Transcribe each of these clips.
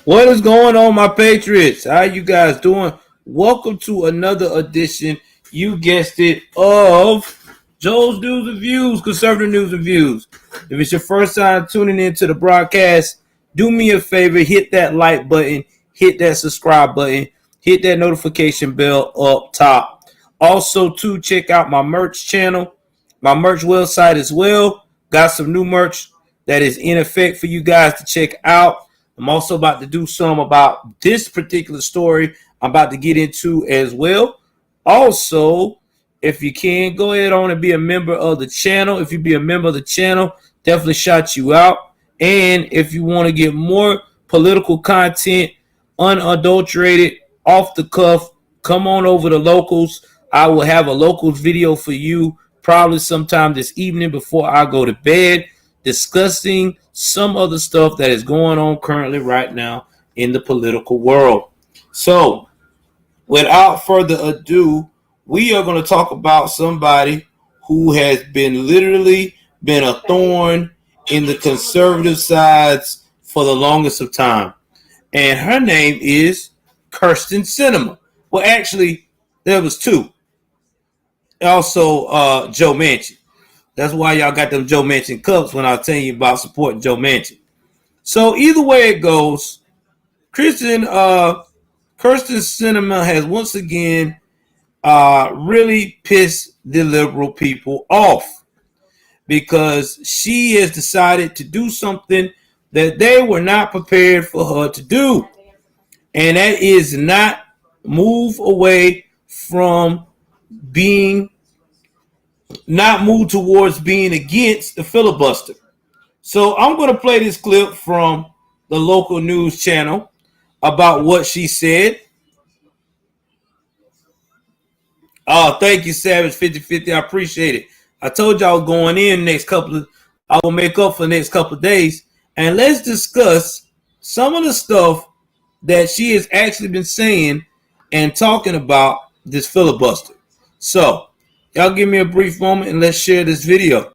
What is going on, my Patriots? How you guys doing? Welcome to another edition, you guessed it, of Joel's News and Views, Conservative News and Views. If it's your first time tuning into the broadcast, do me a favor, hit that like button, hit that subscribe button, hit that notification bell up top. Also, to check out my merch channel, my merch website as well. Got some new merch that is in effect for you guys to check out. I'm also about to do some about this particular story I'm about to get into as well. Also, if you can, go ahead on and be a member of the channel. If you be a member of the channel, definitely shout you out. And if you want to get more political content, unadulterated, off the cuff, come on over to Locals. I will have a Locals video for you probably sometime this evening before I go to bed, discussing some of the stuff that is going on currently right now in the political world. So, without further ado, we are going to talk about somebody who has been a thorn in the conservative sides for the longest of time. And her name is Kyrsten Sinema. Well, actually, there was two. Also, Joe Manchin. That's why y'all got them Joe Manchin cups when I was telling you about supporting Joe Manchin. So either way it goes, Kyrsten Sinema has once again really pissed the liberal people off because she has decided to do something that they were not prepared for her to do. And that is not move away from being, not move towards being against the filibuster. So I'm going to play this clip from the local news channel about what she said. Oh, thank you, Savage 5050. I appreciate it. I told y'all going in I will make up for the next couple of days. And let's discuss some of the stuff that she has actually been saying and talking about this filibuster. So, y'all give me a brief moment and let's share this video.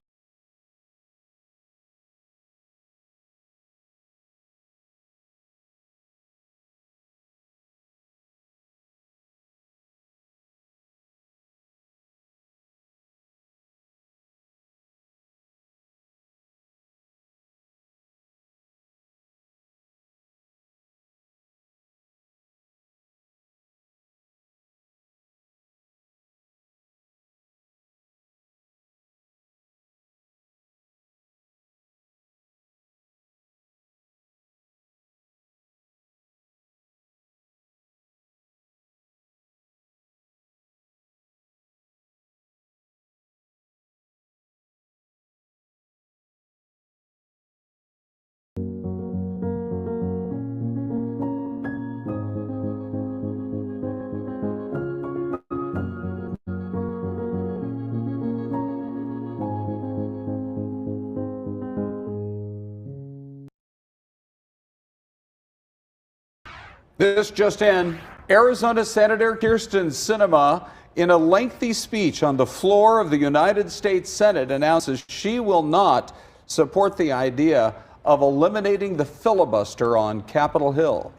This just in, Arizona Senator Kyrsten Sinema, in a lengthy speech on the floor of the United States Senate, announces she will not support the idea of eliminating the filibuster on Capitol Hill.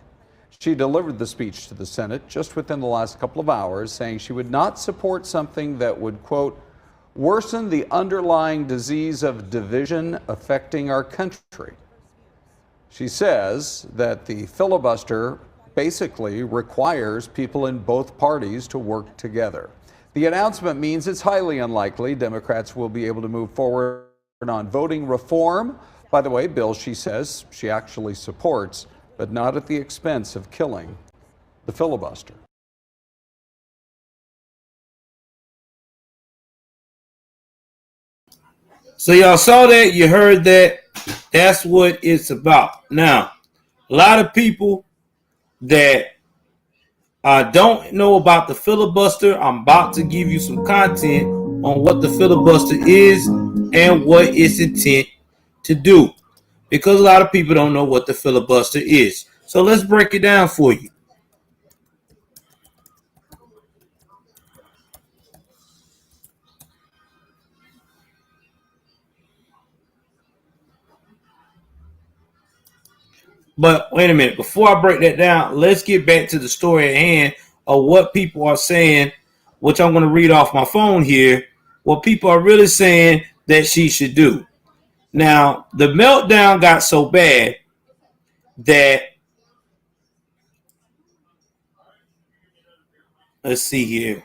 She delivered the speech to the Senate just within the last couple of hours, saying she would not support something that would, quote, worsen the underlying disease of division affecting our country. She says that the filibuster basically requires people in both parties to work together. The announcement means it's highly unlikely Democrats will be able to move forward on voting reform. By the way, bill she says she actually supports, but not at the expense of killing the filibuster. So y'all saw that, you heard that. That's what it's about. Now, a lot of people that don't know about the filibuster, I'm about to give you some content on what the filibuster is and what its intent to do, because a lot of people don't know what the filibuster is. So let's break it down for you. But wait a minute. Before I break that down, let's get back to the story at hand of what people are saying, which I'm going to read off my phone here. What people are really saying that she should do. Now, the meltdown got so bad that, let's see here.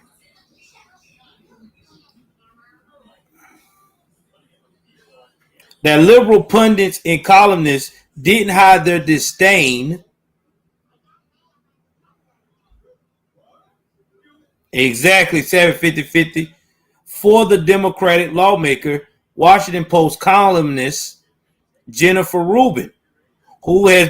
That liberal pundits and columnists didn't hide their disdain. Exactly 750-50 for the Democratic lawmaker, Washington Post columnist Jennifer Rubin, who has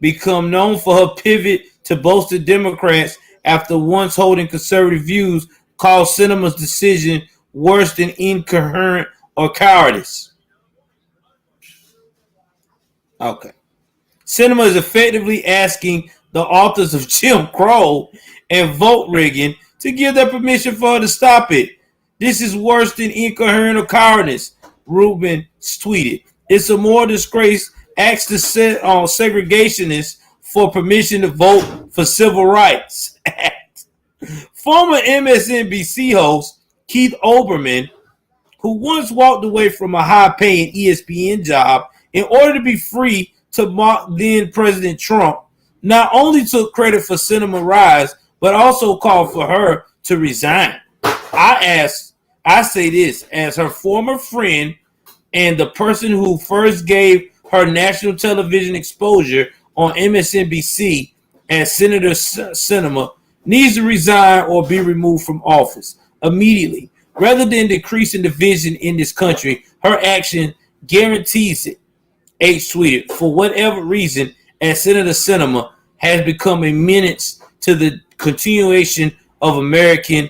become known for her pivot to bolster Democrats after once holding conservative views, called Sinema's decision worse than incoherent or cowardice. Okay. Sinema is effectively asking the authors of Jim Crow and vote rigging to give their permission for her to stop it. This is worse than incoherent or cowardice, Rubin tweeted. It's a moral disgrace. Ask the segregationists for permission to vote for civil rights. Former MSNBC host Keith Olbermann, who once walked away from a high-paying ESPN job in order to be free to mock then-President Trump, not only took credit for Sinema's rise, but also called for her to resign. I say this as her former friend and the person who first gave her national television exposure on MSNBC, as Senator Sinema needs to resign or be removed from office immediately. Rather than decreasing division in this country, her action guarantees it. H tweeted, for whatever reason, as Senator Sinema has become a menace to the continuation of American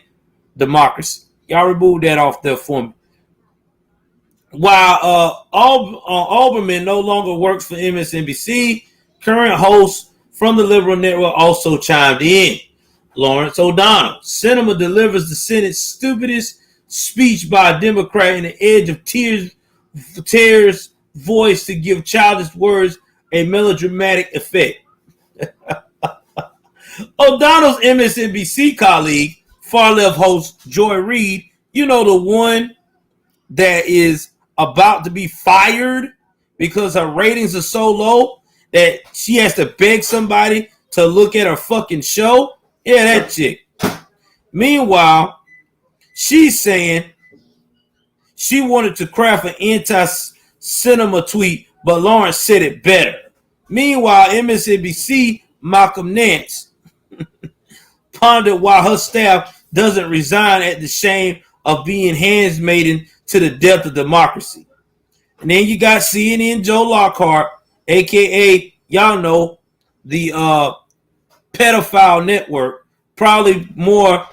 democracy. Y'all remove that off there for me. While Olbermann no longer works for MSNBC, current host from the Liberal Network also chimed in. Lawrence O'Donnell. Sinema delivers the Senate's stupidest speech by a Democrat in the edge of tears voice to give childish words a melodramatic effect. O'Donnell's MSNBC colleague, far-left host Joy Reid, you know, the one that is about to be fired because her ratings are so low that she has to beg somebody to look at her fucking show. Yeah, that chick. Meanwhile, she's saying she wanted to craft an anti-Sinema tweet, but Lawrence said it better. Meanwhile, MSNBC Malcolm Nance pondered why her staff doesn't resign at the shame of being handsmaiden to the death of democracy. And then you got CNN Joe Lockhart, a.k.a. y'all know, the pedophile network, probably more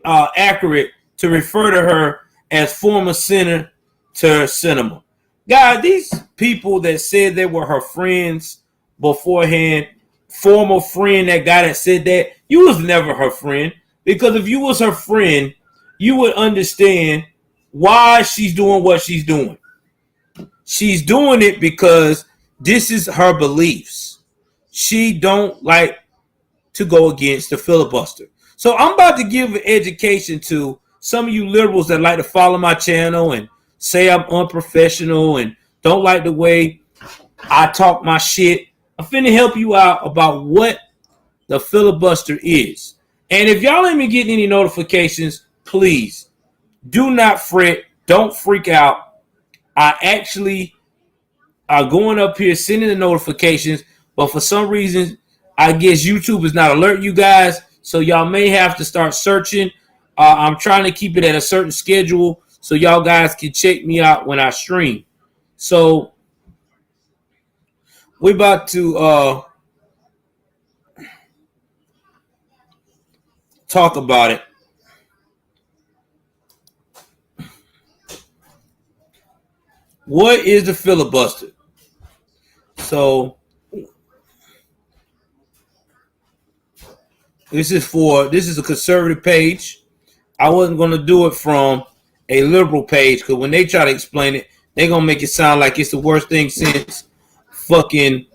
accurate to refer to her as former Senator Sinema. God, these people that said they were her friends beforehand, former friend, that guy that said that, you was never her friend. Because if you was her friend, you would understand why she's doing what she's doing. She's doing it because this is her beliefs. She don't like to go against the filibuster. So I'm about to give an education to some of you liberals that like to follow my channel and say I'm unprofessional and don't like the way I talk my shit. I'm finna help you out about what the filibuster is. And if y'all ain't been getting any notifications, please do not fret. Don't freak out. I actually are going up here sending the notifications, but for some reason, I guess YouTube is not alerting you guys, so y'all may have to start searching. I'm trying to keep it at a certain schedule so y'all guys can check me out when I stream. So we're about to talk about it. What is the filibuster? So this is a conservative page. I wasn't going to do it from a liberal page because when they try to explain it, they're going to make it sound like it's the worst thing since fucking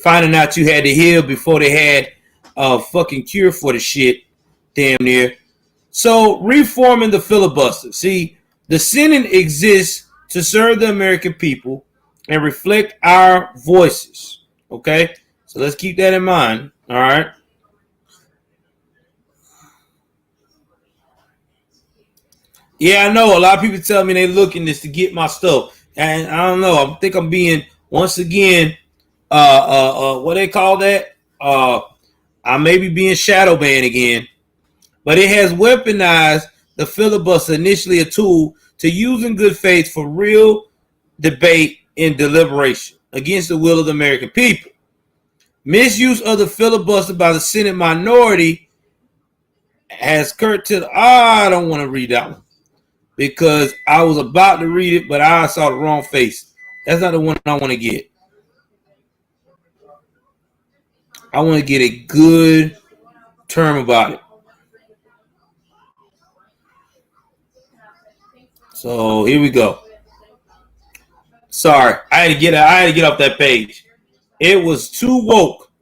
finding out you had to heal before they had a fucking cure for the shit, damn near. So, reforming the filibuster. See, the Senate exists to serve the American people and reflect our voices. Okay? So, let's keep that in mind. All right? Yeah, I know. A lot of people tell me they looking this to get my stuff. And I don't know. I think I'm being, once again, what they call that? I may be being shadow banned again. But it has weaponized the filibuster, initially a tool to use in good faith for real debate and deliberation against the will of the American people. Misuse of the filibuster by the Senate minority has curtailed. I don't want to read that one because I was about to read it, but I saw the wrong face. That's not the one I want to get. I want to get a good term about it. So here we go. Sorry, I had to get off that page. It was too woke.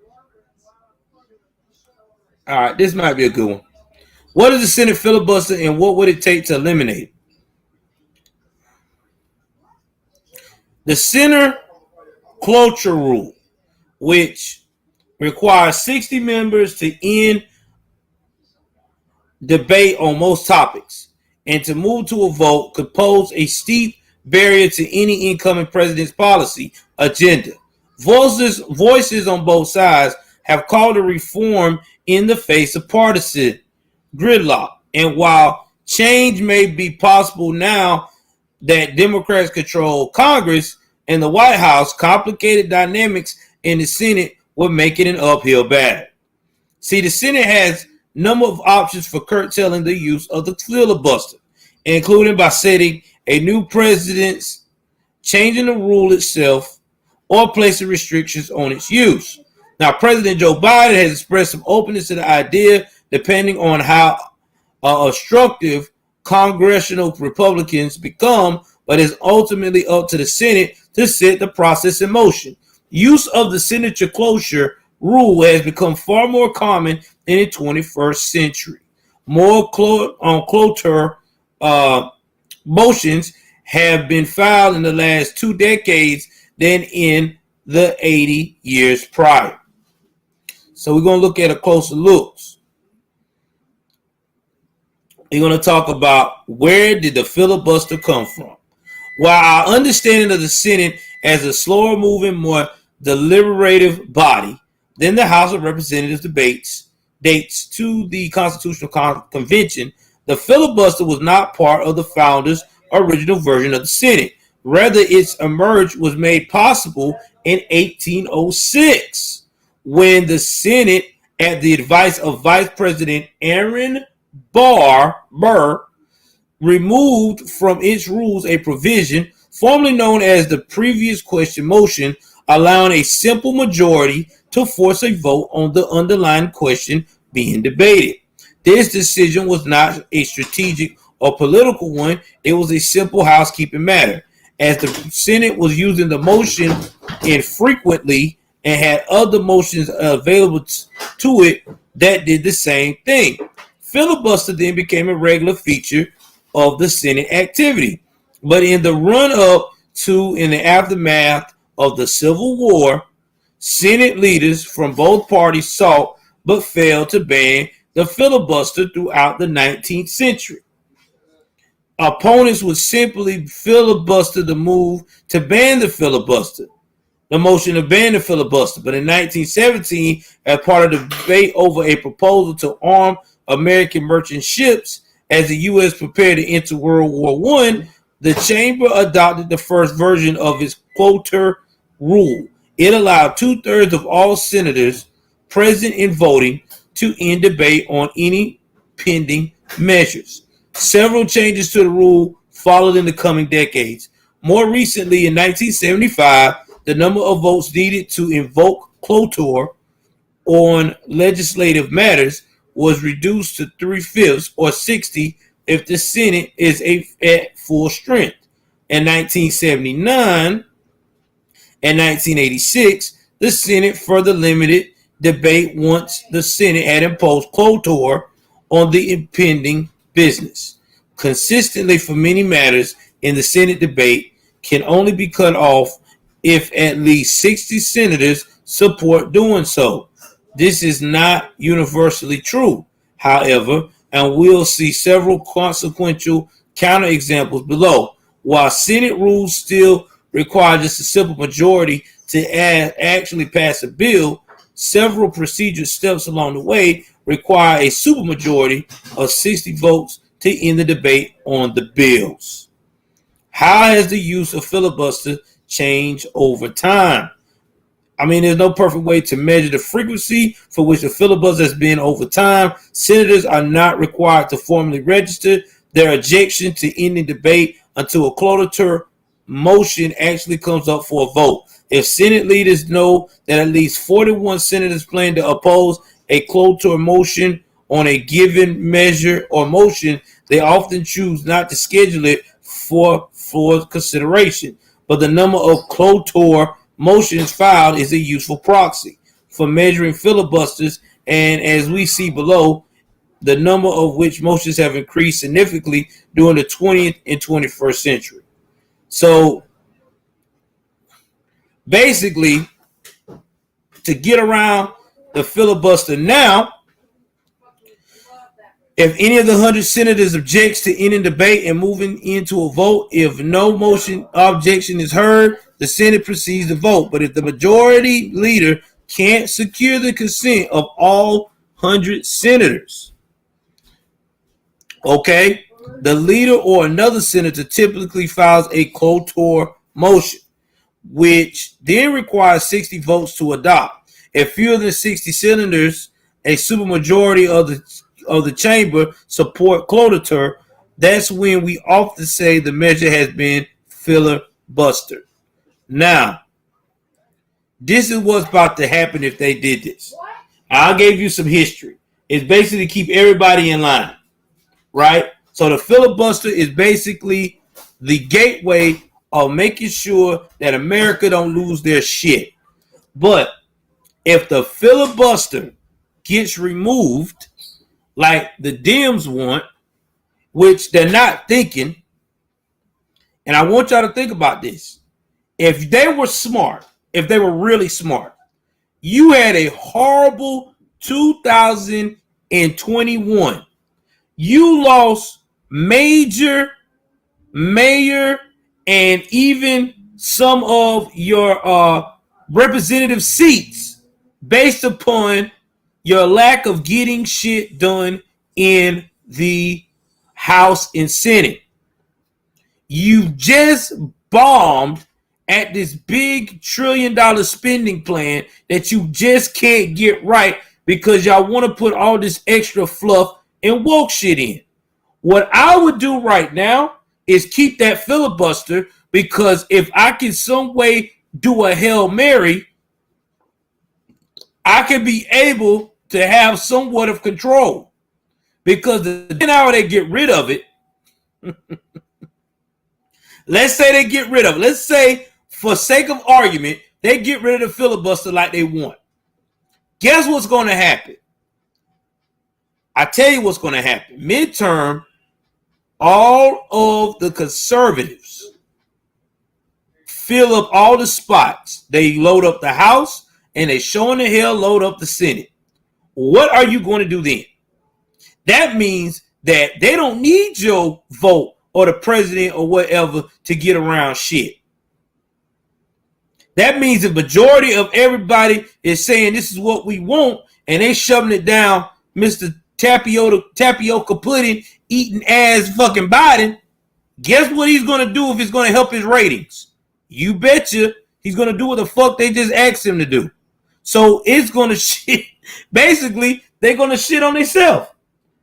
All right, this might be a good one. What is the Senate filibuster and what would it take to eliminate it? The Senate cloture rule, which requires 60 members to end debate on most topics and to move to a vote, could pose a steep barrier to any incoming president's policy agenda. Voices on both sides have called a reform in the face of partisan gridlock. And while change may be possible now that Democrats control Congress and the White House, complicated dynamics in the Senate will make it an uphill battle. See, the Senate has a number of options for curtailing the use of the filibuster, including by setting a new precedent, changing the rule itself, or placing restrictions on its use. Now, President Joe Biden has expressed some openness to the idea, depending on how obstructive congressional Republicans become, but it's ultimately up to the Senate to set the process in motion. Use of the senator cloture rule has become far more common in the 21st century. More cloture motions have been filed in the last 2 decades than in the 80 years prior. So we're going to look at a closer look. We're going to talk about where did the filibuster come from. While our understanding of the Senate as a slower moving, more deliberative body than the House of Representatives dates to the Constitutional Convention, the filibuster was not part of the founders' original version of the Senate. Rather, its emerge was made possible in 1806 when the Senate, at the advice of Vice President Aaron Burr, removed from its rules a provision formerly known as the previous question motion, allowing a simple majority to force a vote on the underlying question being debated. This decision was not a strategic or political one. It was a simple housekeeping matter, as the Senate was using the motion infrequently and had other motions available to it that did the same thing. Filibuster then became a regular feature of the Senate activity. But in the run-up to and the aftermath of the Civil War, Senate leaders from both parties sought but failed to ban the filibuster throughout the 19th century. Opponents would simply filibuster the move to ban the filibuster, the motion to ban the filibuster. But in 1917, as part of the debate over a proposal to arm American merchant ships as the U.S. prepared to enter World War I, the chamber adopted the first version of its cloture rule. It allowed 2/3 of all senators present in voting to end debate on any pending measures. Several changes to the rule followed in the coming decades. More recently, in 1975, the number of votes needed to invoke cloture on legislative matters was reduced to 3/5 or 60 if the Senate is at full strength. In 1979 and 1986, the Senate further limited debate once the Senate had imposed cloture on the impending business. Consistently for many matters in the Senate debate can only be cut off if at least 60 senators support doing so. This is not universally true, however, and we'll see several consequential counterexamples below. While Senate rules still require just a simple majority to actually pass a bill, several procedural steps along the way require a supermajority of 60 votes to end the debate on the bills. How has the use of filibuster changed over time? I mean, there's no perfect way to measure the frequency for which the filibuster has been over time. Senators are not required to formally register their objection to ending debate until a cloture motion actually comes up for a vote. If Senate leaders know that at least 41 senators plan to oppose a cloture motion on a given measure or motion, they often choose not to schedule it for consideration. But the number of cloture motions filed is a useful proxy for measuring filibusters, and as we see below, the number of which motions have increased significantly during the 20th and 21st century. So basically, to get around the filibuster now, if any of the 100 senators objects to ending debate and moving into a vote, if no motion objection is heard, the Senate proceeds to vote. But if the majority leader can't secure the consent of all 100 senators, okay, the leader or another senator typically files a cloture motion, which then requires 60 votes to adopt. If fewer than 60 senators, a supermajority of the chamber, support cloture, that's when we often say the measure has been filibustered. Now, this is what's about to happen if they did this. I gave you some history. It's basically to keep everybody in line, right? So the filibuster is basically the gateway of making sure that America don't lose their shit. But if the filibuster gets removed, like the Dems want, which they're not thinking, and I want y'all to think about this. If they were smart, if they were really smart, you had a horrible 2021. You lost major, mayor, and even some of your representative seats based upon your lack of getting shit done in the House and Senate. You just bombed at this big $1 trillion spending plan that you just can't get right because y'all want to put all this extra fluff and woke shit in. What I would do right now is keep that filibuster, because if I can some way do a Hail Mary, I can be able to have somewhat of control. Because the hour they get rid of it, let's say they get rid of it. Let's say, for sake of argument, they get rid of the filibuster like they want. Guess what's going to happen? I tell you what's going to happen. Midterm, all of the conservatives fill up all the spots. They load up the House and they showing the hell load up the Senate. What are you going to do then? That means that they don't need your vote or the president or whatever to get around shit. That means the majority of everybody is saying this is what we want, and they shoving it down Mr. Tapioca pudding eating ass fucking Biden. Guess what he's going to do if it's going to help his ratings? You betcha he's going to do what the fuck they just asked him to do. So it's going to shit. Basically, they're going to shit on themselves.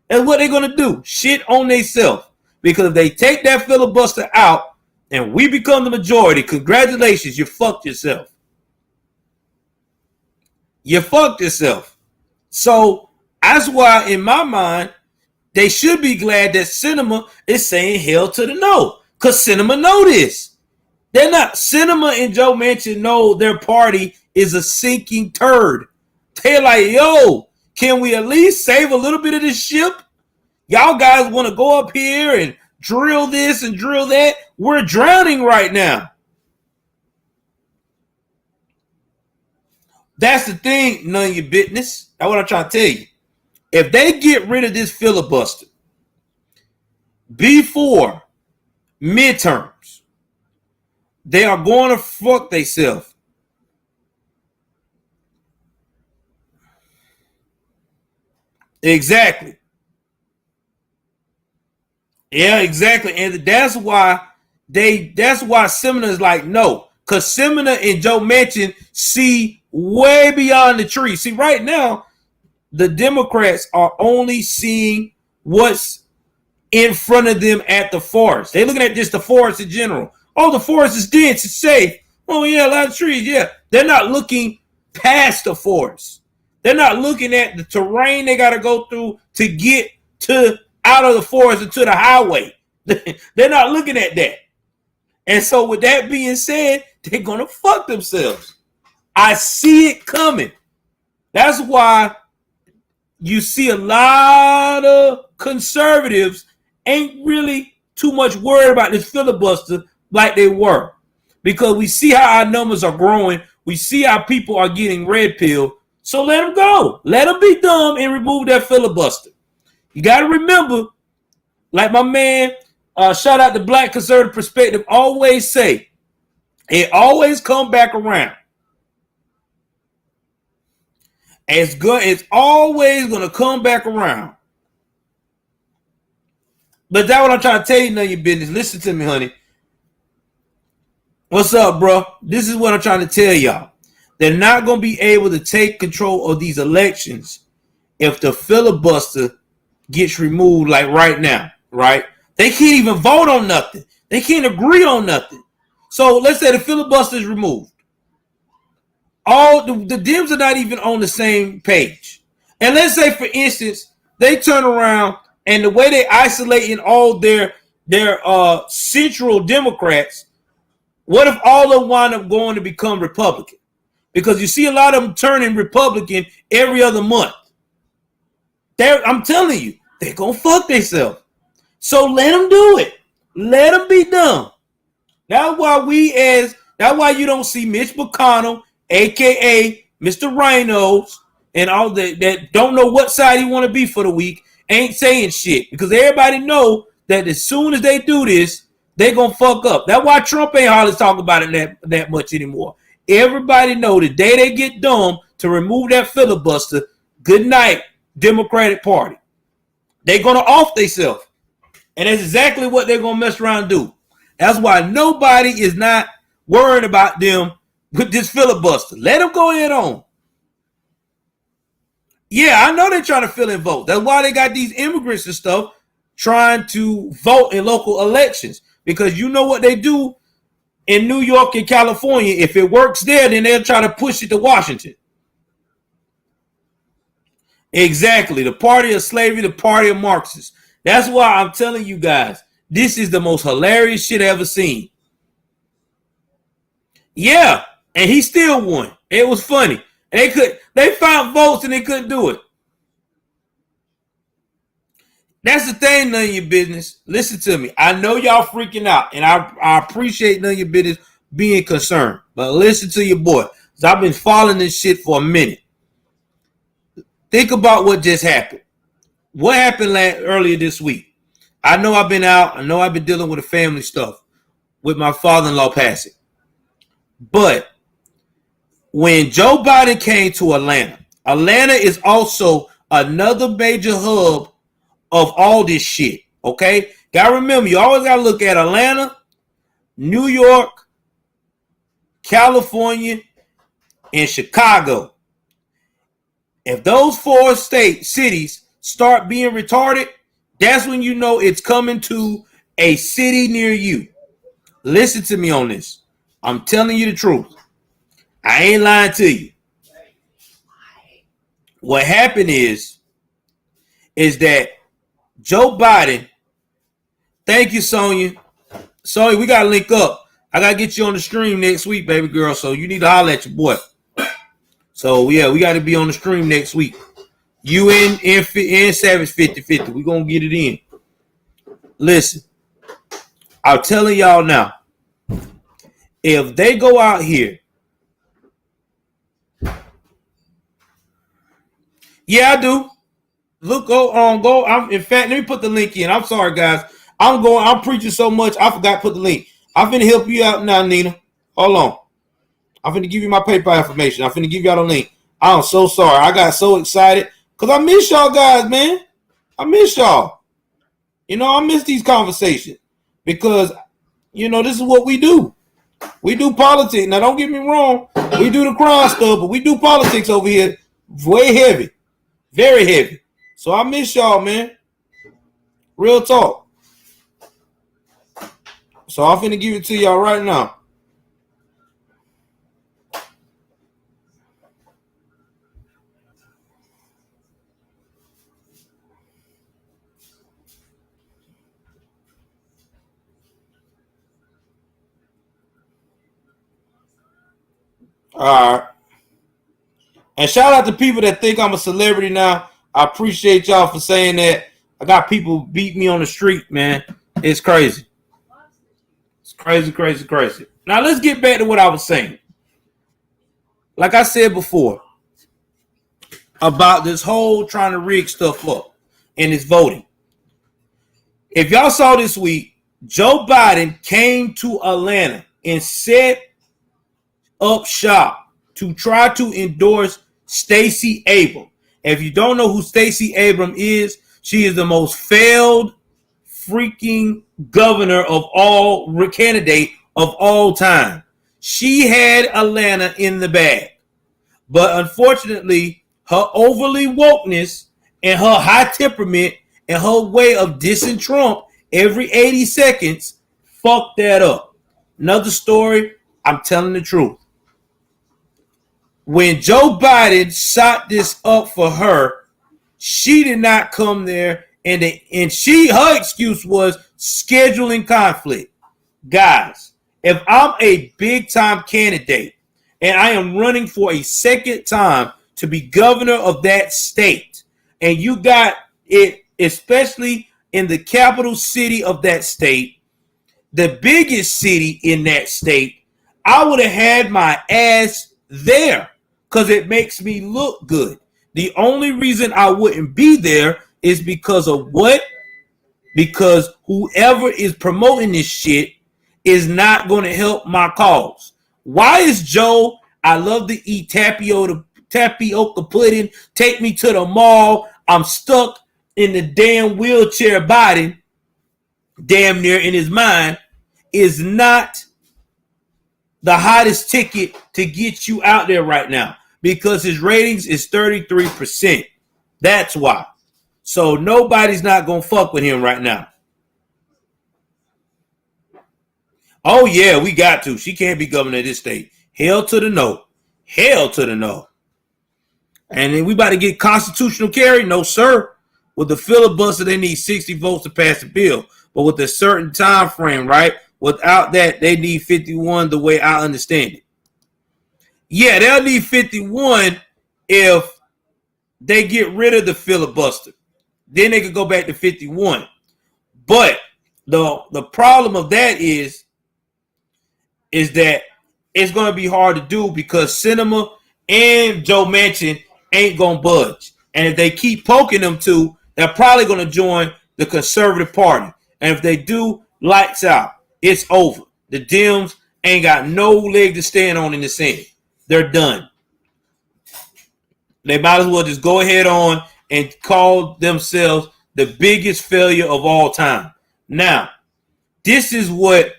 That's what they're going to do. Shit on themselves. Because if they take that filibuster out and we become the majority, congratulations, you fucked yourself. You fucked yourself. So that's why, in my mind, they should be glad that Sinema is saying hell to the no. Because Sinema know this. They're not. Sinema and Joe Manchin know their party is a sinking turd. They're like, yo, can we at least save a little bit of this ship? Y'all guys want to go up here and drill this and drill that? We're drowning right now. That's the thing, none of your business. That's what I'm trying to tell you. If they get rid of this filibuster before midterms, they are going to fuck themselves. Exactly. Yeah, exactly. And that's why Sinema is like, no. Because Sinema and Joe Manchin see way beyond the tree. See, right now, the Democrats are only seeing what's in front of them at the forest. They're looking at just the forest in general. Oh, the forest is dense, it's safe. Oh, yeah, a lot of trees, yeah. They're not looking past the forest. They're not looking at the terrain they got to go through to get to out of the forest and to the highway. They're not looking at that. And so with that being said, they're going to fuck themselves. I see it coming. That's why you see a lot of conservatives ain't really too much worried about this filibuster like they were. Because we see how our numbers are growing. We see how people are getting red pill. So let them go. Let them be dumb and remove that filibuster. You got to remember, like my man, shout out to Black Conservative Perspective, always say, it always come back around. It's good. It's always going to come back around. But that's what I'm trying to tell you, none of your business. Listen to me, honey. What's up, bro? This is what I'm trying to tell y'all. They're not going to be able to take control of these elections if the filibuster gets removed like right now, right? They can't even vote on nothing. They can't agree on nothing. So let's say the filibuster is removed. All the Dems are not even on the same page. And let's say, for instance, they turn around and the way they isolating all their central Democrats, what if all of them wind up going to become Republican? Because you see a lot of them turning Republican every other month. I'm telling you, they're going to fuck themselves. So let them do it. Let them be dumb. That's why you don't see Mitch McConnell, a.k.a. Mr. Rhinos, and all that don't know what side he want to be for the week, ain't saying shit. Because everybody know that as soon as they do this, they're going to fuck up. That's why Trump ain't hardly talking about it that much anymore. Everybody know the day they get dumb to remove that filibuster, good night, Democratic Party. They're going to off themselves. And that's exactly what they're going to mess around and do. That's why nobody is not worried about them with this filibuster. Let them go ahead on. Yeah, I know they're trying to fill in votes. That's why they got these immigrants and stuff trying to vote in local elections. Because you know what they do in New York and California. If it works there, then they'll try to push it to Washington. Exactly. The party of slavery, the party of Marxists. That's why I'm telling you guys, this is the most hilarious shit I ever seen. Yeah, and he still won. It was funny. And they found votes and they couldn't do it. That's the thing, none of your business. Listen to me. I know y'all freaking out, and I appreciate none of your business being concerned. But listen to your boy. Because I've been following this shit for a minute. Think about what just happened. What happened earlier this week? I know I've been out. I know I've been dealing with the family stuff with my father-in-law passing. But when Joe Biden came to Atlanta is also another major hub of all this shit, okay? Gotta remember, you always gotta look at Atlanta, New York, California, and Chicago. If those four cities start being retarded, that's when you know it's coming to a city near you. Listen to me on this. I'm telling you the truth. I ain't lying to you. What happened is that Joe Biden, thank you, Sonia. Sonia, we got to link up. I gotta get you on the stream next week, baby girl. So you need to holler at your boy. So yeah, we got to be on the stream next week. You and Savage 50-50. We gonna get it in. Listen, I'm telling y'all now. If they go out here, yeah, I do. Look, go. In fact, let me put the link in. I'm sorry, guys. I'm preaching so much, I forgot to put the link. I'm finna help you out now, Nina. Hold on. I'm finna give you my PayPal information. I'm finna give y'all the link. I'm so sorry. I got so excited because I miss y'all guys, man. I miss y'all. I miss these conversations because, this is what we do. We do politics. Now, don't get me wrong. We do the crime stuff, but we do politics over here way heavy. Very heavy. So I miss y'all, man. Real talk. So I'm finna give it to y'all right now. All right. And shout out to people that think I'm a celebrity now. I appreciate y'all for saying that. I got people beat me on the street, man. It's crazy. It's crazy, crazy, crazy. Now let's get back to what I was saying. Like I said before, about this whole trying to rig stuff up and this voting. If y'all saw this week, Joe Biden came to Atlanta and set up shop to try to endorse Stacey Abrams. If you don't know who Stacey Abrams is, she is the most failed freaking governor of all, candidate of all time. She had Atlanta in the bag. But unfortunately, her overly wokeness and her high temperament and her way of dissing Trump every 80 seconds fucked that up. Another story, I'm telling the truth. When Joe Biden shot this up for her, she did not come there, and her excuse was scheduling conflict. Guys, if I'm a big time candidate and I am running for a second time to be governor of that state, and you got it, especially in the capital city of that state, the biggest city in that state, I would have had my ass there because it makes me look good. The only reason I wouldn't be there is because of what? Because whoever is promoting this shit is not going to help my cause. Why is Joe, I love to eat tapioca pudding, take me to the mall, I'm stuck in the damn wheelchair Biden, damn near in his mind, is not the hottest ticket to get you out there right now because his ratings is 33%. That's why. So nobody's not going to fuck with him right now. Oh, yeah, we got to. She can't be governor of this state. Hell to the no. Hell to the no. And then we about to get constitutional carry? No, sir. With the filibuster, they need 60 votes to pass the bill. But with a certain time frame, right? Without that, they need 51 the way I understand it. Yeah, they'll need 51 if they get rid of the filibuster. Then they could go back to 51. But the problem of that is that it's going to be hard to do because Sinema and Joe Manchin ain't going to budge. And if they keep poking them to, they're probably going to join the conservative party. And if they do, lights out. It's over. The Dems ain't got no leg to stand on in the Senate. They're done. They might as well just go ahead on and call themselves the biggest failure of all time. Now, this is what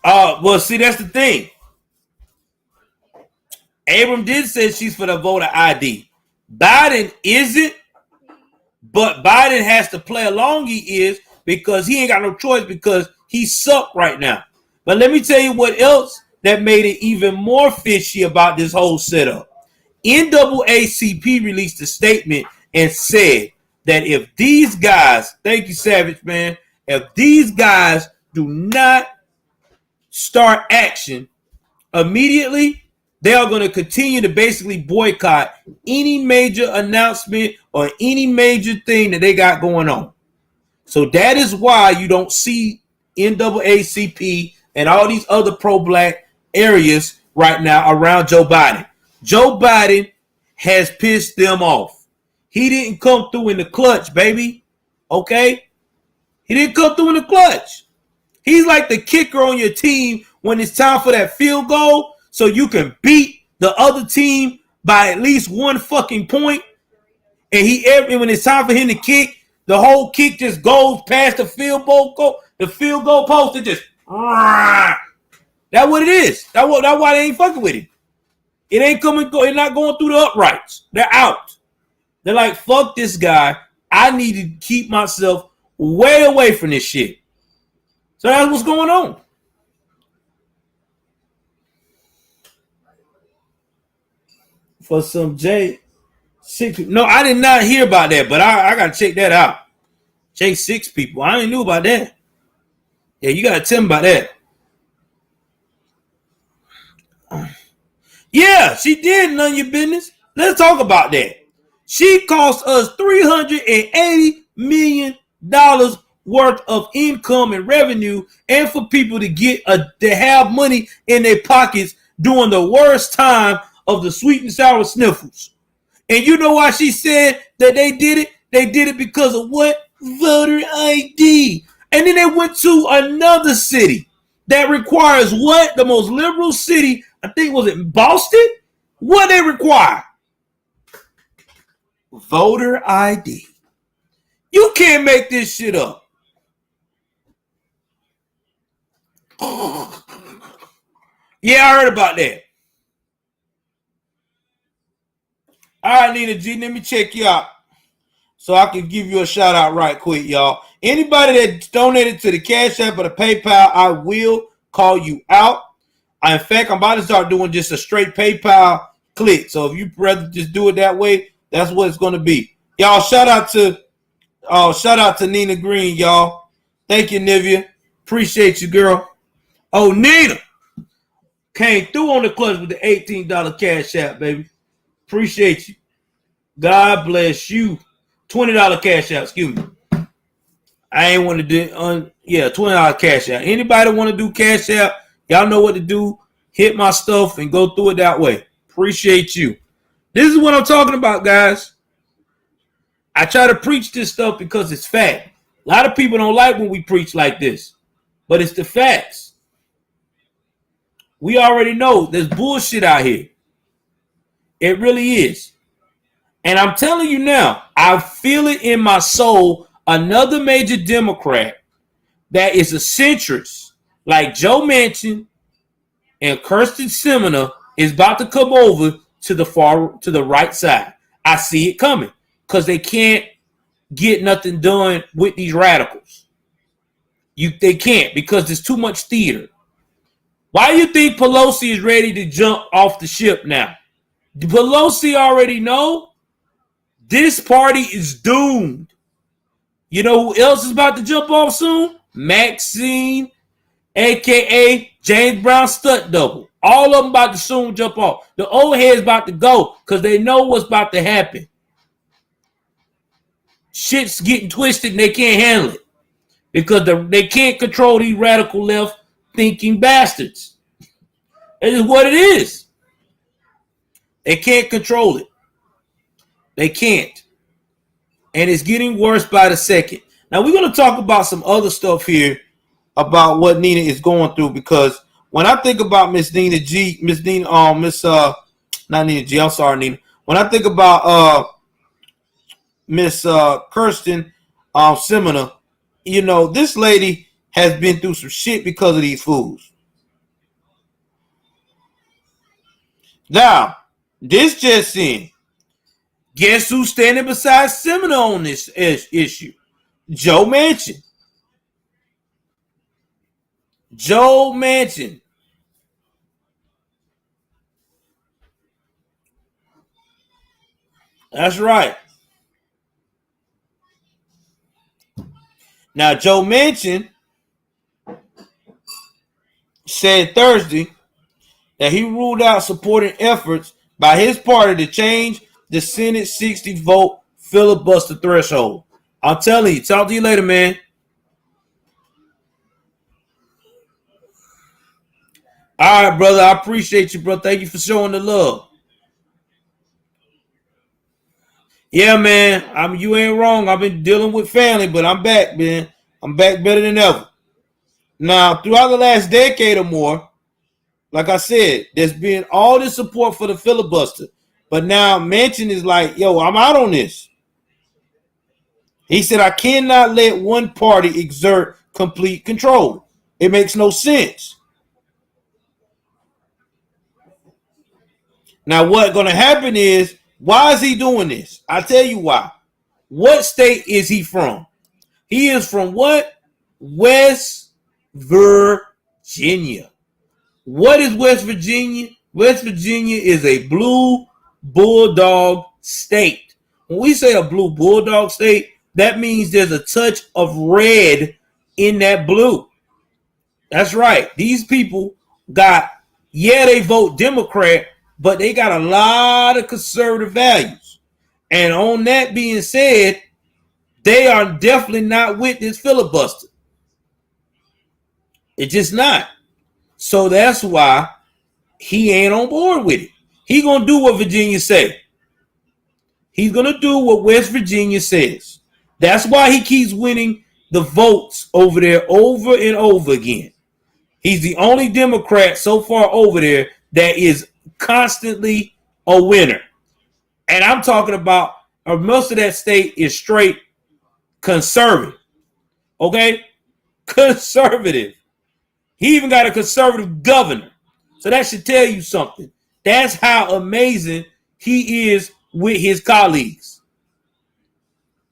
well, see, that's the thing. Abram did say she's for the voter ID. Biden isn't, but Biden has to play along he is because he ain't got no choice because he sucked right now. But let me tell you what else that made it even more fishy about this whole setup. NAACP released a statement and said, that if these guys, thank you, Savage, man, if these guys do not start action immediately, they are going to continue to basically boycott any major announcement or any major thing that they got going on. So that is why you don't see NAACP and all these other pro-black areas right now around Joe Biden. Joe Biden has pissed them off. He didn't come through in the clutch, baby. Okay? He didn't come through in the clutch. He's like the kicker on your team when it's time for that field goal so you can beat the other team by at least one fucking point. And when it's time for him to kick, the whole kick just goes past the field goal post and just that's what it is. That's why they ain't fucking with him. It ain't coming. It's not going through the uprights. They're out. They're like, fuck this guy. I need to keep myself way away from this shit. So that's what's going on. For some J6. No, I did not hear about that, but I gotta check that out. J6 people. I ain't knew about that. Yeah, you gotta tell me about that. Yeah, she did none of your business. Let's talk about that. She cost us $380 million worth of income and revenue, and for people to have money in their pockets during the worst time of the sweet and sour sniffles. And you know why she said that they did it? They did it because of what? Voter ID. And then they went to another city that requires what? The most liberal city, I think, was it Boston? What they require? Voter ID. You can't make this shit up. Yeah, I heard about that. All right, Nina G, let me check you out so I can give you a shout out right quick, y'all. Anybody that donated to the Cash App or the PayPal, I will call you out. In fact, I'm about to start doing just a straight PayPal click. So if you rather just do it that way, that's what it's going to be. Y'all, shout out to Nina Green, y'all. Thank you, Nivea. Appreciate you, girl. Oh, Nina came through on the clutch with the $18 Cash App, baby. Appreciate you. God bless you. $20 Cash App, excuse me. I ain't want to do $20 Cash App. Anybody want to do Cash App, y'all know what to do. Hit my stuff and go through it that way. Appreciate you. This is what I'm talking about, guys. I try to preach this stuff because it's fact. A lot of people don't like when we preach like this, but it's the facts. We already know there's bullshit out here. It really is. And I'm telling you now, I feel it in my soul. Another major Democrat that is a centrist, like Joe Manchin and Kyrsten Sinema, is about to come over to the right side. I see it coming because they can't get nothing done with these radicals. They can't because there's too much theater. Why do you think Pelosi is ready to jump off the ship now? Pelosi already know this party is doomed. You know who else is about to jump off soon? Maxine, a.k.a. James Brown stunt double. All of them about to soon jump off. The old heads about to go because they know what's about to happen. Shit's getting twisted and they can't handle it because they can't control these radical left thinking bastards. It is what it is. They can't control it. They can't. And it's getting worse by the second. Now we're going to talk about some other stuff here about what Nina is going through, because when I think about not Nina G, I'm sorry, Nina. When I think about Miss Kyrsten Sinema, you know, this lady has been through some shit because of these fools. Now, this just in. Guess who's standing beside Sinema on this issue? Joe Manchin. Joe Manchin. That's right. Now, Joe Manchin said Thursday that he ruled out supporting efforts by his party to change the Senate 60 vote filibuster threshold. I'm telling you, talk to you later, man. All right, brother. I appreciate you, bro. Thank you for showing the love. Yeah, man. You ain't wrong. I've been dealing with family, but I'm back, man. I'm back better than ever. Now, throughout the last decade or more, like I said, there's been all this support for the filibuster. But now Manchin is like, yo, I'm out on this. He said, I cannot let one party exert complete control. It makes no sense. Now, what's going to happen is, why is he doing this? I'll tell you why. What state is he from? He is from what? West Virginia. What is West Virginia? West Virginia is a blue bulldog state. When we say a blue bulldog state, that means there's a touch of red in that blue. That's right. These people they vote Democrat, but they got a lot of conservative values. And on that being said, they are definitely not with this filibuster. It's just not. So that's why he ain't on board with it. He gonna do what Virginia say. He's gonna do what West Virginia says. That's why he keeps winning the votes over there over and over again. He's the only Democrat so far over there that is constantly a winner. And I'm talking about most of that state is straight conservative. Okay? Conservative. He even got a conservative governor. So that should tell you something. That's how amazing he is with his colleagues.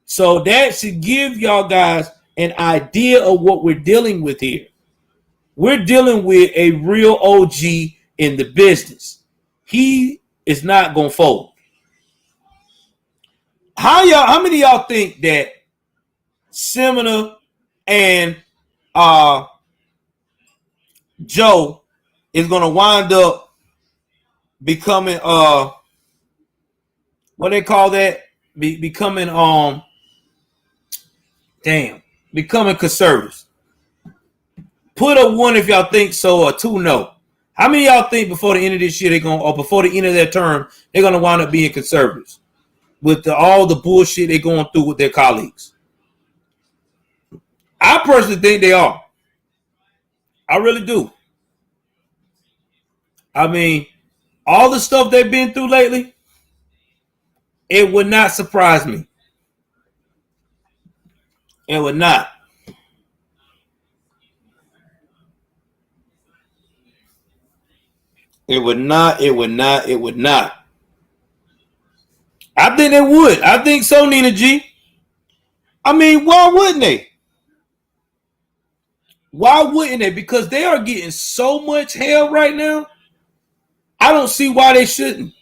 So that should give y'all guys an idea of what we're dealing with here. We're dealing with a real OG in the business. He is not going to fold. How many of y'all think that Sinema and Joe is going to wind up becoming what they call that? Becoming becoming conservatives? Put a 1 if y'all think so, or 2 no. How many of y'all think before the end of this year before the end of their term, they're gonna wind up being conservatives with all the bullshit they're going through with their colleagues? I personally think they are. I really do. I mean, all the stuff they've been through lately, it would not surprise me. It would not. It would not. It would not. It would not. I think they would. I think so, Nina G. I mean, why wouldn't they? Why wouldn't they? Because they are getting so much hell right now. I don't see why they shouldn't.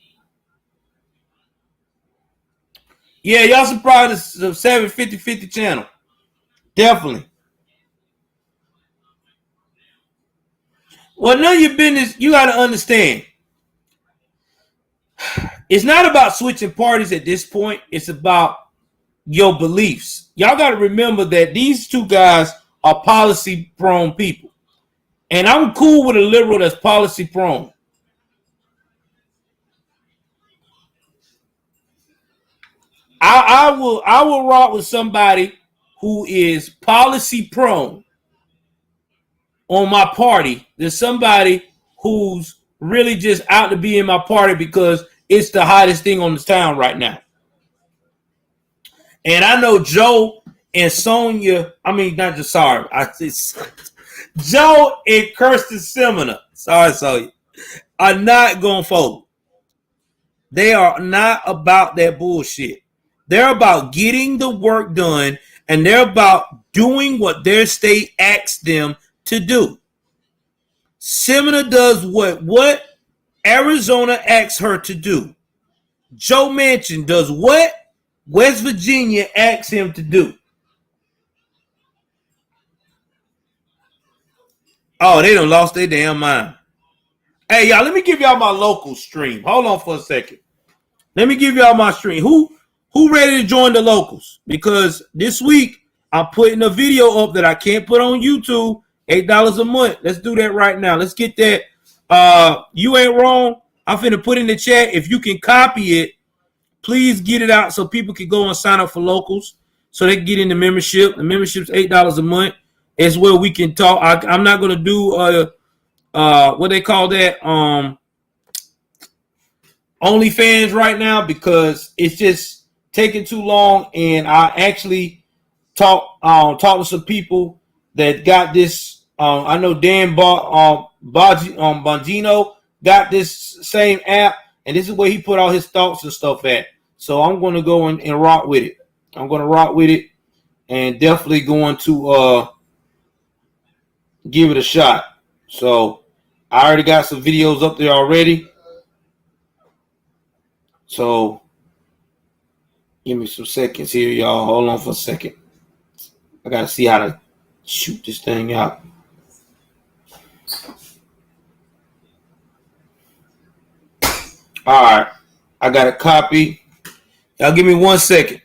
Yeah, y'all surprised the 750 channel. Definitely. Well, none of your business, you got to understand. It's not about switching parties at this point. It's about your beliefs. Y'all got to remember that these two guys are policy prone people. And I'm cool with a liberal that's policy prone. I will rock with somebody who is policy prone on my party than somebody who's really just out to be in my party because it's the hottest thing on the town right now. And I know Joe and Sonia, Joe and Kyrsten Sinema, sorry, Sonia, are not going to fold. They are not about that bullshit. They're about getting the work done, and they're about doing what their state asks them to do. Sinema does what Arizona asks her to do. Joe Manchin does what West Virginia asks him to do. Oh, they done lost their damn mind. Hey, y'all, let me give y'all my local stream. Hold on for a second. Let me give y'all my stream. Who ready to join the locals? Because this week I'm putting a video up that I can't put on YouTube. $8 a month. Let's do that right now. Let's get that. You ain't wrong. I'm finna put in the chat. If you can copy it, please get it out so people can go and sign up for locals so they can get in the membership. The membership's $8 a month. It's where we can talk. I'm not gonna do what they call that OnlyFans right now because it's just taking too long, and I actually talk to some people that got this. I know Dan Bongino got this same app, and this is where he put all his thoughts and stuff at. So I'm going to go and rock with it. I'm going to rock with it, and definitely going to give it a shot. So I already got some videos up there already. So give me some seconds here, y'all. Hold on for a second. I got to see how to shoot this thing out. All right. I got a copy. Y'all give me 1 second.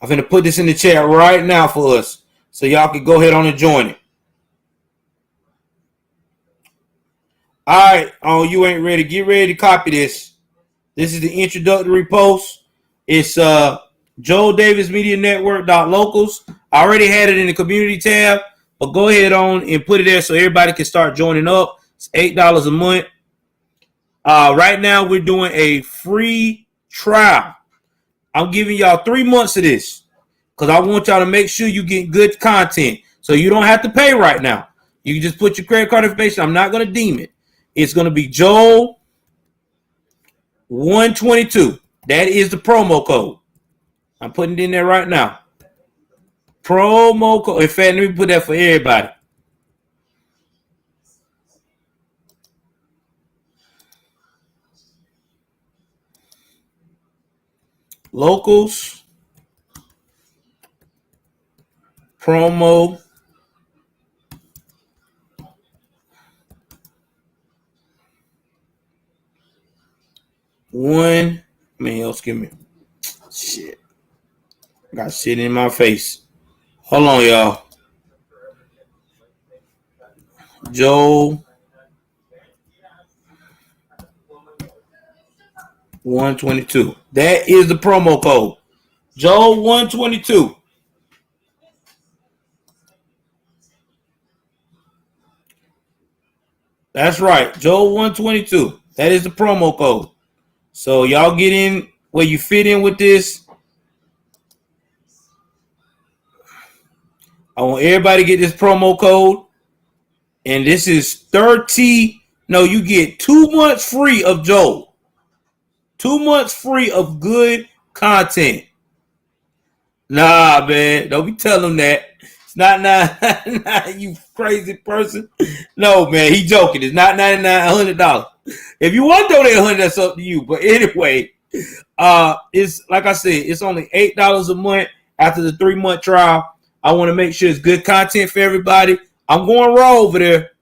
I'm going to put this in the chat right now for us so y'all can go ahead on and join it. All right. Oh, you ain't ready. Get ready to copy this. This is the introductory post. It's Joel Davis Media Network.locals. I already had it in the community tab, but go ahead on and put it there so everybody can start joining up. It's $8 a month. Right now, we're doing a free trial. I'm giving y'all 3 months of this because I want y'all to make sure you get good content. So you don't have to pay right now. You can just put your credit card information. I'm not going to deem it. It's going to be Joel 122. That is the promo code. I'm putting it in there right now. Promo code. In fact, let me put that for everybody. Locals. Promo. One. Man, else give me. Shit. Got shit in my face. Hold on, y'all. Joel 122. That is the promo code. Joel 122. That's right. Joel 122. That is the promo code. So y'all get in where you fit in with this. I want everybody to get this promo code. And this is 30. No, you get 2 months free of Joel. 2 months free of good content. Nah, man. Don't be telling them that. It's not $99, you crazy person. No, man. He joking. It's not $99, $100. If you want to donate $100, that's up to you. But anyway, it's like I said, it's only $8 a month after the 3 month trial. I want to make sure it's good content for everybody. I'm going raw over there.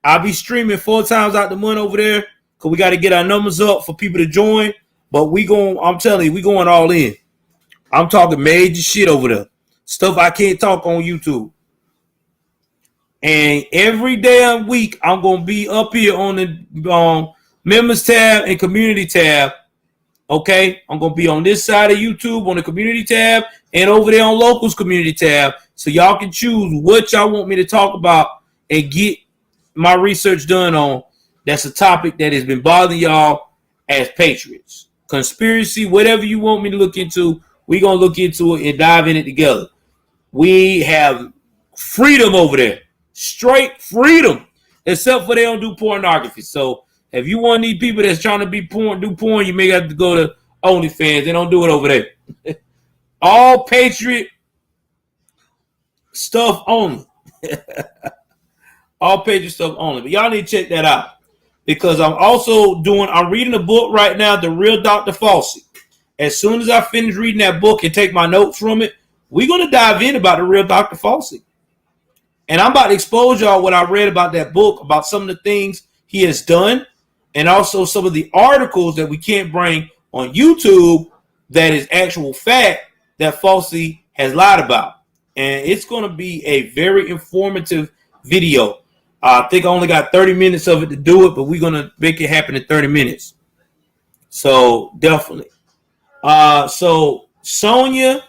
I'll be streaming 4 times out the month over there because we got to get our numbers up for people to join. But I'm telling you, we going all in. I'm talking major shit over there. Stuff I can't talk on YouTube. And every damn week, I'm going to be up here on the members tab and community tab. Okay? I'm going to be on this side of YouTube on the community tab and over there on locals community tab. So y'all can choose what y'all want me to talk about and get my research done on. That's a topic that has been bothering y'all as patriots. Conspiracy, whatever you want me to look into, we're going to look into it and dive in it together. We have freedom over there. Straight freedom. Except for they don't do pornography. So if you want these people that's trying to do porn, you may have to go to OnlyFans. They don't do it over there. All patriot stuff only. All patriot stuff only. But y'all need to check that out. Because I'm reading a book right now, The Real Dr. Fauci. As soon as I finish reading that book and take my notes from it, we're going to dive in about the real Dr. Fauci. And I'm about to expose y'all what I read about that book, about some of the things he has done, and also some of the articles that we can't bring on YouTube that is actual fact that Falsey has lied about. And it's going to be a very informative video. I think I only got 30 minutes of it to do it, but we're going to make it happen in 30 minutes. So definitely. So Sonia.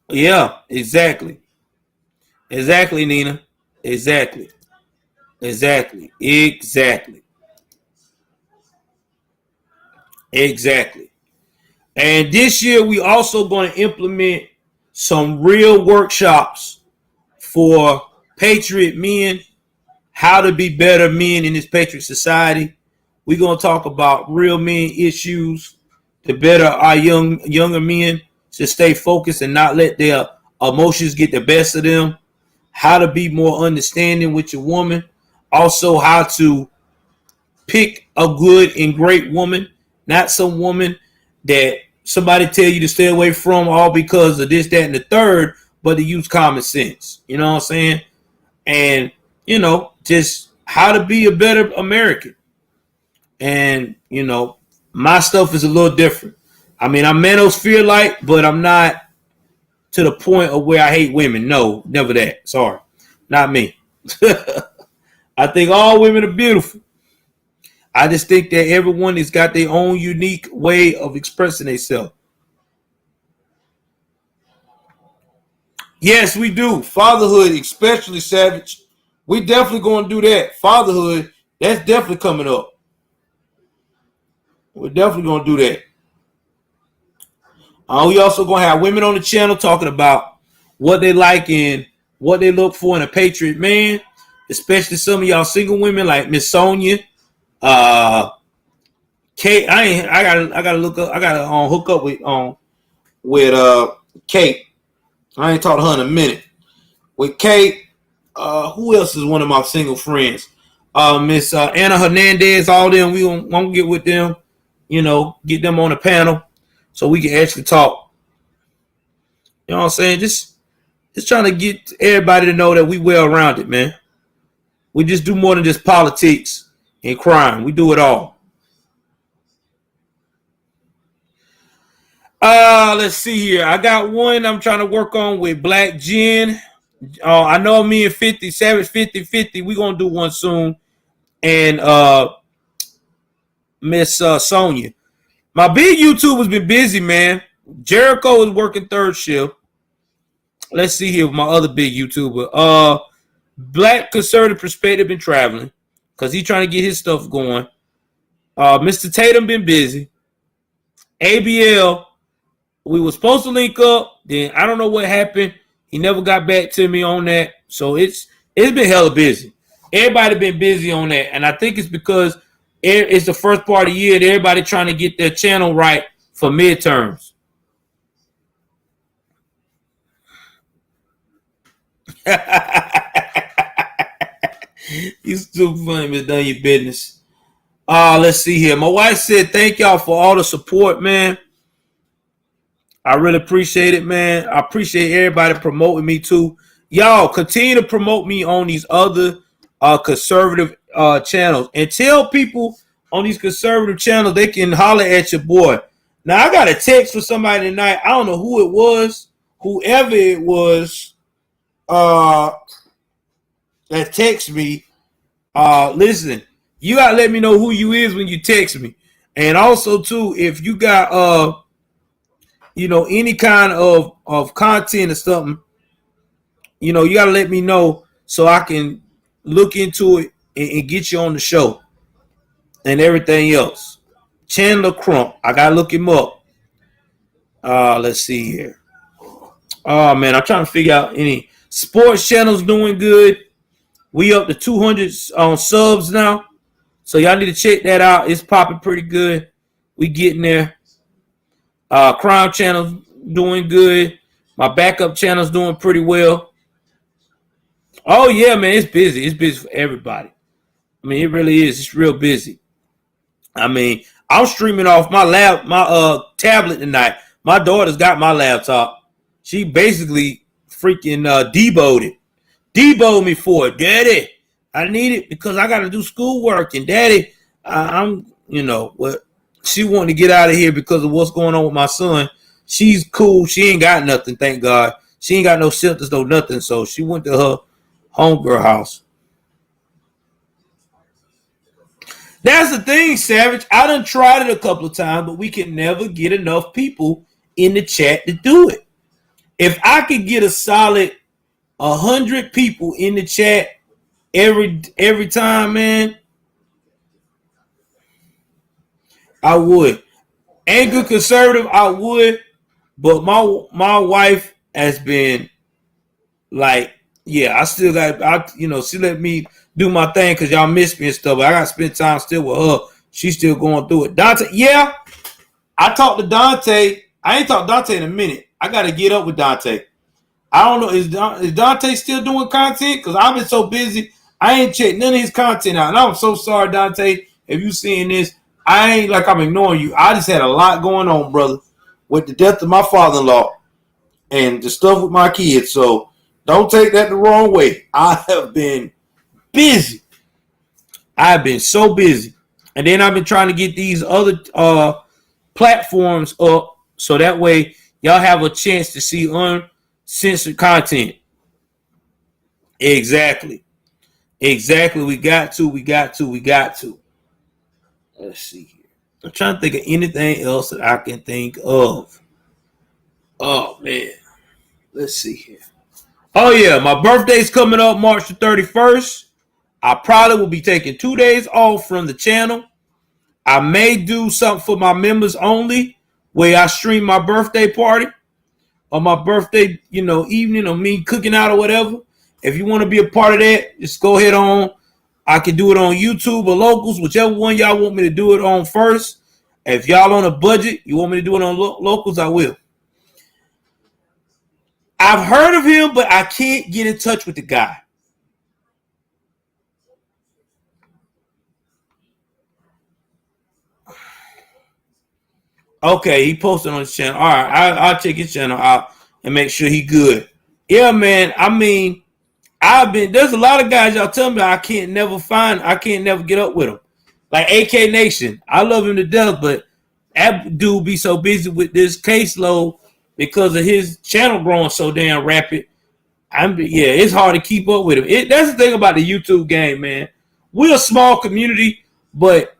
Yeah, exactly. Exactly, Nina. Exactly. Exactly. Exactly. Exactly. And this year we also going to implement some real workshops for patriot men, how to be better men in this patriot society. We're going to talk about real men issues to better our younger men to stay focused and not let their emotions get the best of them. How to be more understanding with your woman. Also, how to pick a good and great woman, not some woman that somebody tell you to stay away from all because of this, that, and the third, but to use common sense. You know what I'm saying? And, just how to be a better American. And, my stuff is a little different. I mean, I'm manosphere-like, but I'm not to the point of where I hate women. No, never that. Sorry. Not me. I think all women are beautiful. I just think that everyone has got their own unique way of expressing themselves. Yes, we do. Fatherhood, especially Savage. We definitely going to do that. Fatherhood, that's definitely coming up. We're definitely going to do that. We also going to have women on the channel talking about what they like and what they look for in a patriot man, especially some of y'all single women like Miss Sonia, Kate. I gotta look up. I gotta hook up with Kate. I ain't talked to her in a minute. With Kate, who else is one of my single friends? Miss Anna Hernandez. All them. We gonna get with them. Get them on the panel so we can actually talk. You know what I'm saying? Just trying to get everybody to know that we well rounded, man. We just do more than just politics and crime. We do it all. Let's see here. I got one I'm trying to work on with Black Jen. I know me and 50, Savage 50-50. We're going to do one soon. And Miss Sonia. My big YouTube has been busy, man. Jericho is working third shift. Let's see here with my other big YouTuber. Black Conservative Perspective been traveling because he's trying to get his stuff going. Mr. Tatum been busy. ABL, we were supposed to link up. Then I don't know what happened. He never got back to me on that. So it's been hella busy. Everybody been busy on that. And I think it's because it's the first part of the year and everybody trying to get their channel right for midterms. You still funny, Miss Done Your Business. Let's see here. My wife said, thank y'all for all the support, man. I really appreciate it, man. I appreciate everybody promoting me too. Y'all continue to promote me on these other conservative channels and tell people on these conservative channels they can holler at your boy. Now I got a text for somebody tonight. I don't know who it was, whoever it was that text me. Listen, you gotta let me know who you is when you text me. And also too, if you got any kind of content or something, you gotta let me know so I can look into it and get you on the show and everything else. Chandler Crump, I gotta look him up. Let's see here. Oh man, I'm trying to figure out any sports channels doing good. We up to 200 subs now, so y'all need to check that out. It's popping pretty good. We getting there. Crime channel's doing good. My backup channel's doing pretty well. Oh yeah, man, it's busy. It's busy for everybody. I mean, it really is. It's real busy. I mean, I'm streaming off my tablet tonight. My daughter's got my laptop. She basically freaking deboed it. Deboed me for it. Daddy, I need it because I got to do schoolwork. And Daddy, I'm, what? She wanted to get out of here because of what's going on with my son. She's cool. She ain't got nothing, thank God. She ain't got no symptoms, no nothing. So she went to her homegirl house. That's the thing, Savage. I done tried it a couple of times, but we can never get enough people in the chat to do it. If I could get a solid 100 people in the chat every time, man, I would. Angry conservative, I would, but my wife has been like, yeah, I still got, she let me do my thing because y'all miss me and stuff. But I got to spend time still with her. She's still going through it. Dante, yeah, I talked to Dante. I ain't talked to Dante in a minute. I got to get up with Dante. I don't know. Is Dante still doing content? Because I've been so busy. I ain't checked none of his content out. And I'm so sorry, Dante, if you seeing this. I ain't like I'm ignoring you. I just had a lot going on, brother, with the death of my father-in-law and the stuff with my kids. So don't take that the wrong way. I have been busy. I've been so busy. And then I've been trying to get these other platforms up so that way y'all have a chance to see uncensored content. Exactly. We got to. Let's see here. I'm trying to think of anything else that I can think of. Oh, man. Let's see here. Oh, yeah. My birthday's coming up March the 31st. I probably will be taking 2 days off from the channel. I may do something for my members only where I stream my birthday party or my birthday, evening or me cooking out or whatever. If you want to be a part of that, just go ahead on. I can do it on YouTube or Locals, whichever one y'all want me to do it on first. If y'all on a budget, you want me to do it on Locals, I will. I've heard of him, but I can't get in touch with the guy. Okay, he posted on his channel. All right, I'll check his channel out and make sure he good. Yeah, man. I mean, there's a lot of guys y'all tell me I can't never get up with them. Like AK Nation, I love him to death, but that dude be so busy with this caseload because of his channel growing so damn rapid. It's hard to keep up with him. That's the thing about the YouTube game, man. We're a small community, but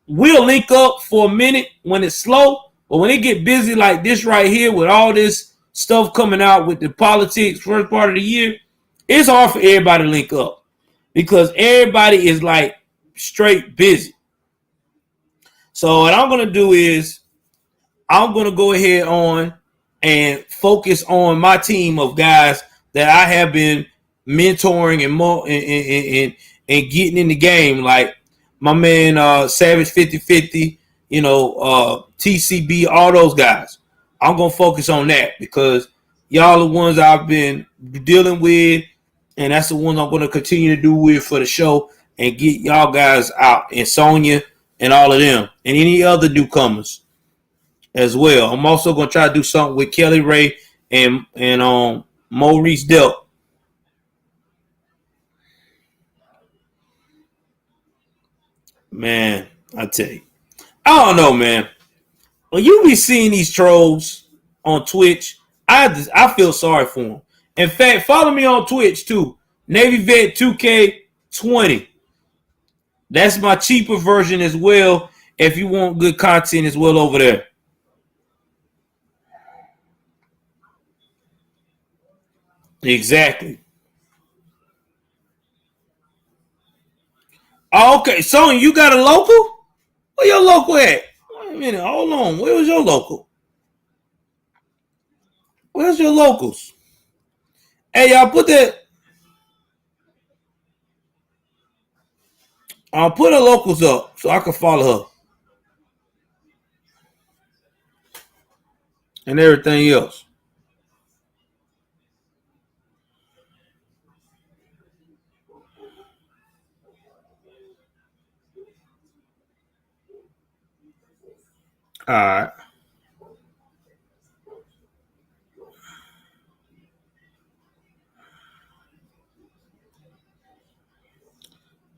we'll link up for a minute when it's slow, but when it get busy like this right here with all this stuff coming out with the politics first part of the year, it's hard for everybody to link up because everybody is like straight busy. So what I'm going to do is I'm going to go ahead on and focus on my team of guys that I have been mentoring and getting in the game. Like my man Savage 5050, TCB, all those guys. I'm going to focus on that because y'all are the ones I've been dealing with, and that's the ones I'm going to continue to do with for the show and get y'all guys out, and Sonya and all of them and any other newcomers as well. I'm also going to try to do something with Kelly Ray and Maurice Delp. Man, I tell you. I don't know, man. When you be seeing these trolls on Twitch, I feel sorry for them. In fact, follow me on Twitch too. Navy Vet 2K20. That's my cheaper version as well. If you want good content as well over there. Exactly. Oh, okay, so you got a local? Where your local at? Wait a minute, hold on. Where was your local? Where's your locals? Hey, y'all put that. I'll put her locals up so I can follow her and everything else. All right.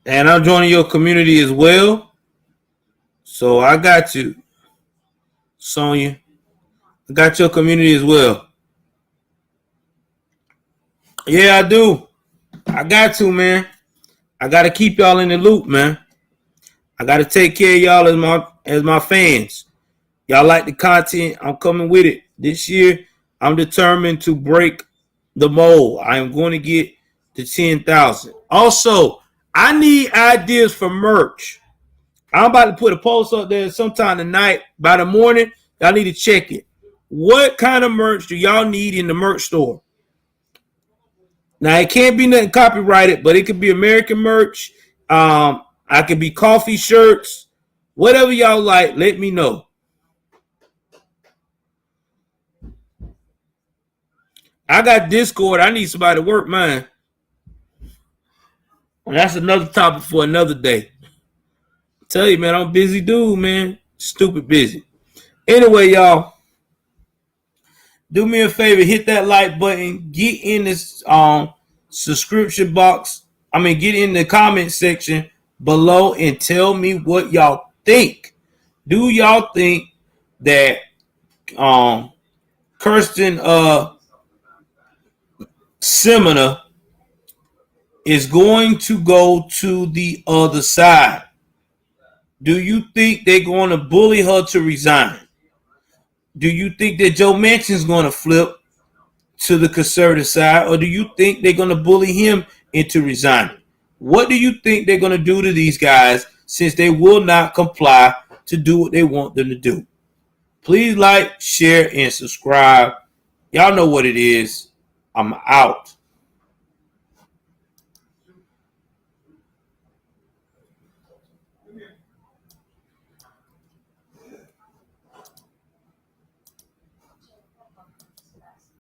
And I'm joining your community as well. So I got you, Sonya. I got your community as well. Yeah, I do. I got to, man. I got to keep y'all in the loop, man. I got to take care of y'all as my fans. Y'all like the content, I'm coming with it. This year, I'm determined to break the mold. I am going to get to 10,000. Also, I need ideas for merch. I'm about to put a post up there sometime tonight. By the morning, y'all need to check it. What kind of merch do y'all need in the merch store? Now, it can't be nothing copyrighted, but it could be American merch. I could be coffee shirts. Whatever y'all like, let me know. I got Discord. I need somebody to work mine. And that's another topic for another day. I tell you, man, I'm a busy dude, man. Stupid busy. Anyway, y'all, do me a favor, hit that like button, get in this subscription box. Get in the comment section below and tell me what y'all think. Do y'all think that Kyrsten Sinema is going to go to the other side? Do you think they're going to bully her to resign? Do you think that Joe Manchin's going to flip to the conservative side, or do you think they're going to bully him into resigning? What do you think they're going to do to these guys since they will not comply to do what they want them to do? Please like, share, and subscribe. Y'all know what it is. I'm out.